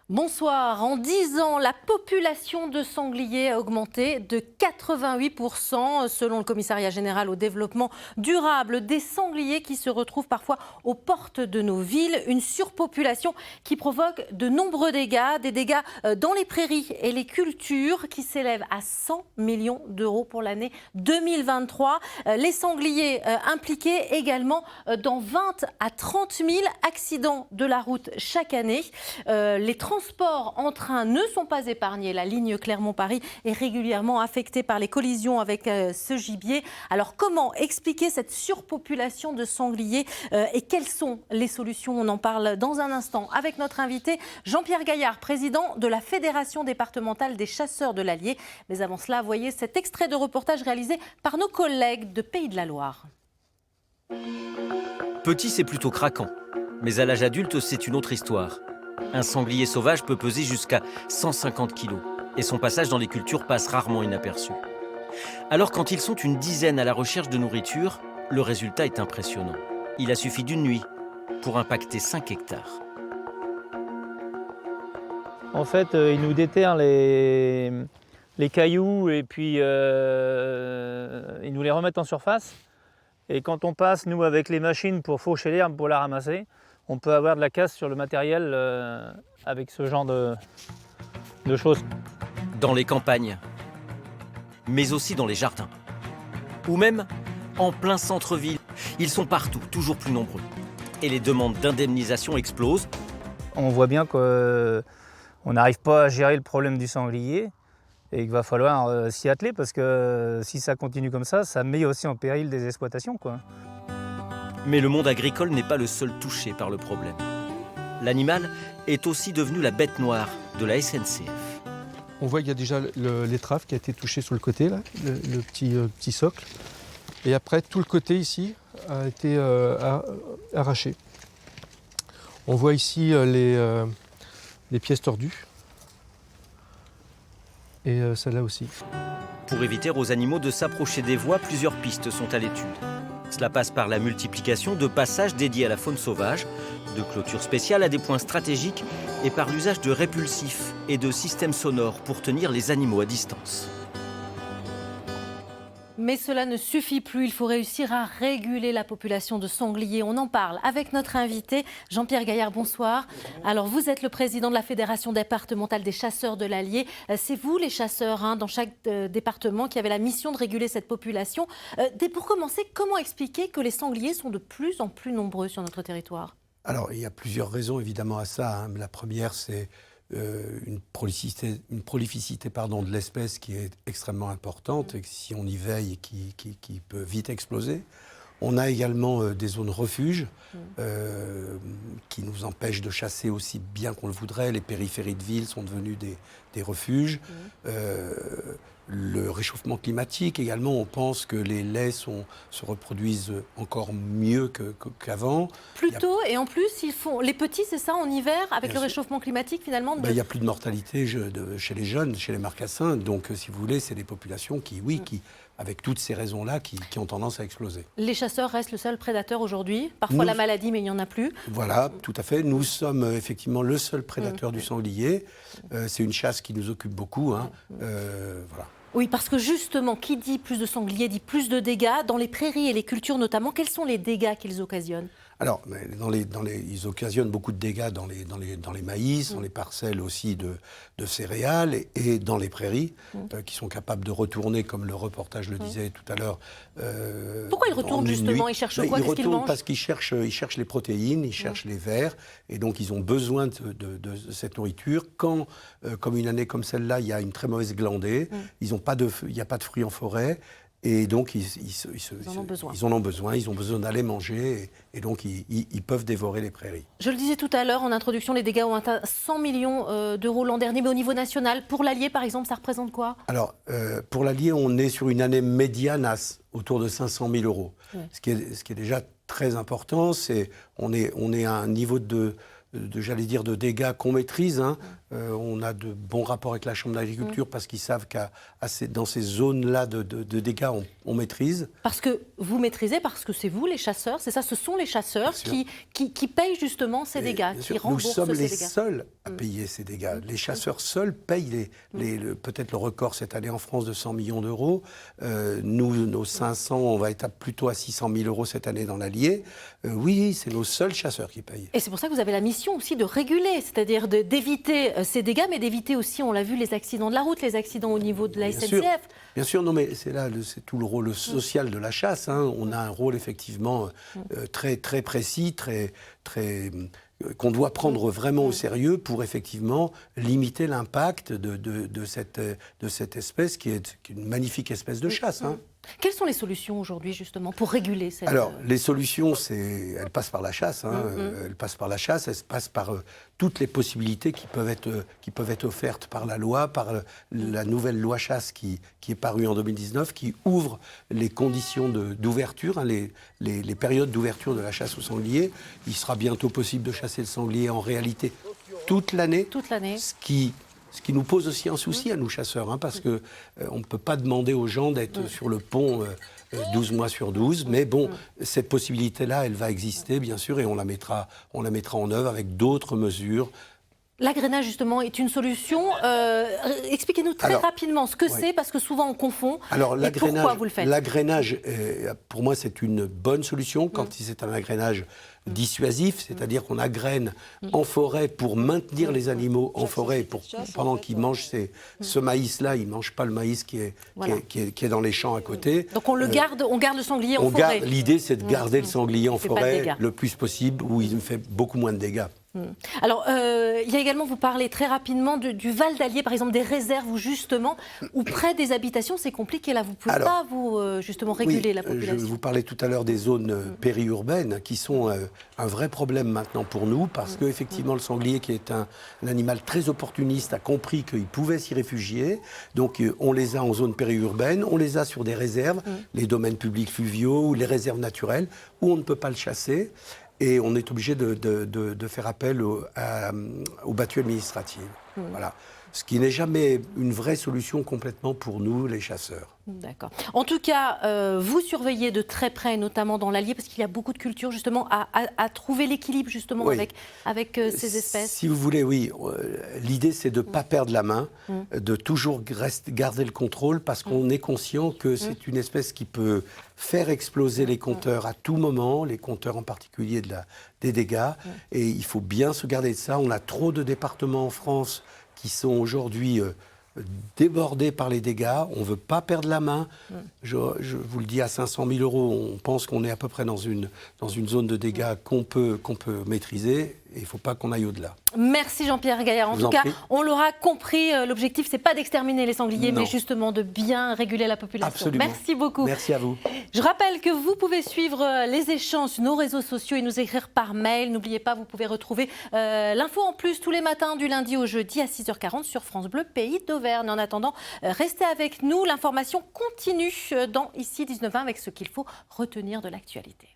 Bonsoir. En 10 ans, la population de sangliers a augmenté de 88% selon le Commissariat général au développement durable. Des sangliers qui se retrouvent parfois aux portes de nos villes. Une surpopulation qui provoque de nombreux dégâts. Des dégâts dans les prairies et les cultures qui s'élèvent à 100 millions d'euros pour l'année 2023. Les sangliers impliqués également dans 20 à 30 000 accidents de la route chaque année. Les transports en train ne sont pas épargnés. La ligne Clermont-Paris est régulièrement affectée par les collisions avec ce gibier. Alors comment expliquer cette surpopulation de sangliers et quelles sont les solutions? On en parle dans un instant avec notre invité Jean-Pierre Gaillard, président de la Fédération départementale des chasseurs de l'Allier. Mais avant cela, voyez cet extrait de reportage réalisé par nos collègues de Pays de la Loire. Petit, c'est plutôt craquant. Mais à l'âge adulte, c'est une autre histoire. Un sanglier sauvage peut peser jusqu'à 150 kg et son passage dans les cultures passe rarement inaperçu. Alors quand ils sont une dizaine à la recherche de nourriture, le résultat est impressionnant. Il a suffi d'une nuit pour impacter 5 hectares. En fait, ils nous déterrent les cailloux et puis ils nous les remettent en surface. Et quand on passe, nous, avec les machines pour faucher l'herbe, pour la ramasser, on peut avoir de la casse sur le matériel avec ce genre de choses. Dans les campagnes, mais aussi dans les jardins. Ou même en plein centre-ville. Ils sont partout, toujours plus nombreux. Et les demandes d'indemnisation explosent. On voit bien qu'on n'arrive pas à gérer le problème du sanglier et qu'il va falloir s'y atteler parce que si ça continue comme ça met aussi en péril des exploitations, quoi. Mais le monde agricole n'est pas le seul touché par le problème. L'animal est aussi devenu la bête noire de la SNCF. On voit qu'il y a déjà l'étrave qui a été touchée sur le côté, là, le petit socle. Et après, tout le côté ici a été arraché. On voit ici les pièces tordues. Et celle-là aussi. Pour éviter aux animaux de s'approcher des voies, plusieurs pistes sont à l'étude. Cela passe par la multiplication de passages dédiés à la faune sauvage, de clôtures spéciales à des points stratégiques et par l'usage de répulsifs et de systèmes sonores pour tenir les animaux à distance. Mais cela ne suffit plus, il faut réussir à réguler la population de sangliers. On en parle avec notre invité, Jean-Pierre Gaillard, bonsoir. Alors vous êtes le président de la Fédération départementale des chasseurs de l'Allier. C'est vous les chasseurs dans chaque département qui avez la mission de réguler cette population. Pour commencer, comment expliquer que les sangliers sont de plus en plus nombreux sur notre territoire? Alors il y a plusieurs raisons évidemment à ça. La première c'est une prolificité de l'espèce qui est extrêmement importante et si on y veille qui peut vite exploser. On a également des zones refuges qui nous empêchent de chasser aussi bien qu'on le voudrait. Les périphéries de villes sont devenues des refuges. Le réchauffement climatique également, on pense que les laits se reproduisent encore mieux qu'avant. Plus tôt et en plus, les petits, c'est ça, en hiver, avec le réchauffement climatique finalement Il n'y a plus de mortalité chez les jeunes, chez les marcassins. Donc, si vous voulez, c'est des populations qui, avec toutes ces raisons-là, qui ont tendance à exploser. Les chasseurs restent le seul prédateur aujourd'hui. Parfois la maladie, mais il n'y en a plus. Voilà, tout à fait. Nous sommes effectivement le seul prédateur du sanglier. C'est une chasse qui nous occupe beaucoup. Voilà. Oui, parce que justement, qui dit plus de sangliers dit plus de dégâts. Dans les prairies et les cultures notamment, quels sont les dégâts qu'ils occasionnent? Alors, ils occasionnent beaucoup de dégâts dans les maïs, dans les parcelles aussi de céréales et dans les prairies, qui sont capables de retourner, comme le reportage le disait tout à l'heure. Pourquoi ils retournent justement? Ils cherchent quoi? Qu'est-ce qu'ils mangent? Parce qu'ils cherchent les protéines, ils cherchent les vers, et donc ils ont besoin de cette nourriture. Quand, comme une année comme celle-là, il y a une très mauvaise glandée, il n'y a pas de fruits en forêt. Et donc, ils en ont besoin, ils ont besoin d'aller manger et donc ils peuvent dévorer les prairies. Je le disais tout à l'heure en introduction, les dégâts ont atteint 100 millions d'euros l'an dernier, mais au niveau national, pour l'Allier par exemple, ça représente quoi? Alors, pour l'Allier, on est sur une année médiane autour de 500 000 euros. Ce qui est déjà très important, on est à un niveau de j'allais dire, de dégâts qu'on maîtrise. Hein. On a de bons rapports avec la Chambre d'agriculture parce qu'ils savent dans ces zones-là de dégâts, on maîtrise. Parce que vous maîtrisez, parce que c'est vous les chasseurs, c'est ça, ce sont les chasseurs qui payent justement ces dégâts, qui remboursent ces dégâts. Nous sommes les seuls à payer ces dégâts. Les chasseurs seuls payent peut-être le record cette année en France de 100 millions d'euros. Nous, nos 500, on va être plutôt à 600 000 euros cette année dans l'Allier. Oui, c'est nos seuls chasseurs qui payent. Et c'est pour ça que vous avez la mission aussi de réguler, c'est-à-dire d'éviter ces dégâts, mais d'éviter aussi, on l'a vu, les accidents de la route, les accidents au niveau de la SNCF. Bien sûr, non, mais c'est tout le rôle social de la chasse. Hein. On a un rôle effectivement très, très précis, qu'on doit prendre vraiment au sérieux pour effectivement limiter l'impact de cette espèce qui est une magnifique espèce de chasse. Hein. Quelles sont les solutions aujourd'hui justement pour réguler cette... Alors, les solutions, elles passent par la chasse. Hein. Elles passent par la chasse, elles passent par toutes les possibilités qui peuvent être offertes par la loi, par la nouvelle loi chasse qui est parue en 2019, qui ouvre les conditions d'ouverture, hein, les périodes d'ouverture de la chasse au sanglier. Il sera bientôt possible de chasser le sanglier en réalité toute l'année. Toute l'année. Ce qui nous pose aussi un souci à nous chasseurs, hein, parce qu'on ne peut pas demander aux gens d'être sur le pont 12 mois sur 12, mais bon, cette possibilité-là, elle va exister, bien sûr, et on la mettra en œuvre avec d'autres mesures. L'agrainage, justement, est une solution. Expliquez-nous très rapidement ce que c'est, parce que souvent on confond. Alors, et pourquoi vous le faites? L'agrainage, pour moi, c'est une bonne solution quand c'est un agrainage dissuasif, c'est-à-dire qu'on agrène en forêt pour maintenir les animaux en forêt, pendant qu'ils mangent ce maïs-là, ils ne mangent pas le maïs qui est dans les champs à côté. Donc on garde le sanglier en forêt. L'idée, c'est de garder le sanglier en forêt le plus possible, où il fait beaucoup moins de dégâts. Alors, il y a également, vous parlez très rapidement du Val d'Allier, par exemple, des réserves où justement, ou près des habitations, c'est compliqué. Là, vous ne pouvez pas, justement, réguler la population. Je vous parlais tout à l'heure des zones périurbaines qui sont un vrai problème maintenant pour nous, parce qu'effectivement, le sanglier, qui est un animal très opportuniste, a compris qu'il pouvait s'y réfugier. Donc, on les a en zone périurbaine, on les a sur des réserves, les domaines publics fluviaux ou les réserves naturelles, où on ne peut pas le chasser. Et on est obligé de faire appel au battu administratif. Voilà. Ce qui n'est jamais une vraie solution complètement pour nous, les chasseurs. D'accord. En tout cas, vous surveillez de très près, notamment dans l'Allier, parce qu'il y a beaucoup de cultures, justement, à trouver l'équilibre, justement, avec ces espèces. Si vous voulez, oui. L'idée, c'est de ne pas perdre la main, de toujours garder le contrôle, parce qu'on est conscient que c'est une espèce qui peut faire exploser les compteurs à tout moment, les compteurs en particulier des dégâts. Et il faut bien se garder de ça. On a trop de départements en France qui sont aujourd'hui débordés par les dégâts. On ne veut pas perdre la main. Je vous le dis, à 500 000 euros, on pense qu'on est à peu près dans une zone de dégâts qu'on peut maîtriser. Et il ne faut pas qu'on aille au-delà. Merci Jean-Pierre Gaillard. En tout cas, on l'aura compris, l'objectif, ce n'est pas d'exterminer les sangliers, mais justement de bien réguler la population. Absolument. Merci beaucoup. Merci à vous. Je rappelle que vous pouvez suivre les échanges sur nos réseaux sociaux et nous écrire par mail. N'oubliez pas, vous pouvez retrouver l'info en plus tous les matins du lundi au jeudi à 6h40 sur France Bleu, Pays d'Auvergne. En attendant, restez avec nous. L'information continue dans Ici 19h avec ce qu'il faut retenir de l'actualité.